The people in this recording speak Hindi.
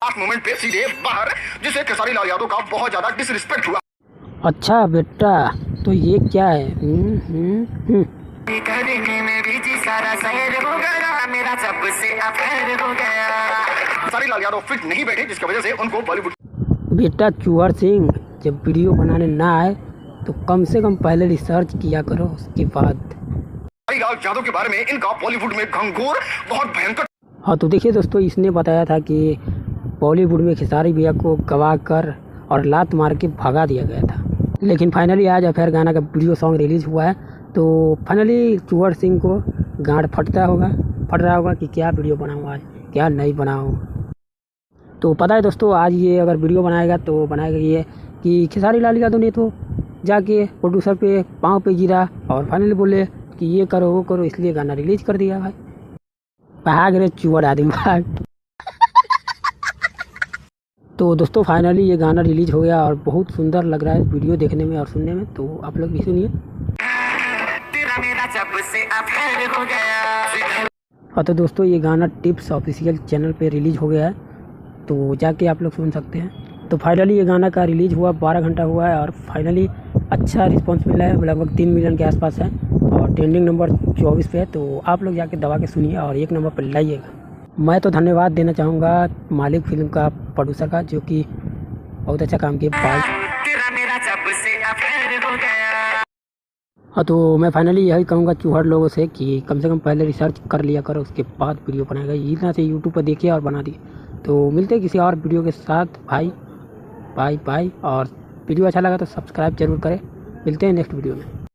लास्ट मोमेंट पे सीधे बाहर, जिससे खेसारी लाल यादव का बहुत ज्यादा डिसरिस्पेक्ट हुआ। अच्छा बेटा, तो ये क्या है? खेसारी लाल यादव फिट नहीं बैठे, जिसकी वजह से उनको बॉलीवुड। बेटा चूहर सिंह, जब वीडियो बनाने ना आए तो कम से कम पहले रिसर्च किया करो, उसके बाद। खेसारी लाल यादव के बारे में इनका बॉलीवुड में घंघोर बहुत भयंकर। हाँ तो देखिए दोस्तों, इसने बताया था कि बॉलीवुड में खेसारी भैया को गवा कर और लात मार के भगा दिया गया था, लेकिन फाइनली आज अफेयर गाना का वीडियो सॉन्ग रिलीज़ हुआ है। तो फाइनली चूहर सिंह को गांड फट रहा होगा कि क्या वीडियो बनाऊँ आज, क्या नहीं बनाऊँ। तो पता है दोस्तों, आज ये अगर वीडियो बनाएगा तो बनाएगा ये कि खेसारी लाल यादव ने तो जाके प्रोड्यूसर पे पाँव पे गिरा और फाइनली बोले कि ये करो वो करो, इसलिए गाना रिलीज कर दिया। भाई भाग रहे चूहर आदमी भाग। तो दोस्तों फाइनली ये गाना रिलीज हो गया और बहुत सुंदर लग रहा है वीडियो देखने में और सुनने में, तो आप लोग भी सुनिए। हाँ तो दोस्तों, ये गाना टिप्स ऑफिशियल चैनल पे रिलीज हो गया है, तो जाके आप लोग सुन सकते हैं। तो फाइनली ये गाना का रिलीज हुआ 12 घंटा हुआ है और फाइनली अच्छा रिस्पांस मिला है, लगभग 3 मिलियन के आसपास है और ट्रेंडिंग नंबर 24 पे है। तो आप लोग जाके दबा के सुनिए और 1 नंबर पर लाइएगा। मैं तो धन्यवाद देना चाहूँगा मालिक फिल्म का प्रोड्यूसर का, जो कि बहुत अच्छा काम किया। हाँ तो मैं फाइनली यही कहूँगा चूहर लोगों से कि कम से कम पहले रिसर्च कर लिया करो, उसके बाद वीडियो बनाएगा। इतना से यूट्यूब पर देखिए और बना दिए। तो मिलते हैं किसी और वीडियो के साथ। भाई बाय बाय, और वीडियो अच्छा लगा तो सब्सक्राइब जरूर करें। मिलते हैं नेक्स्ट वीडियो में।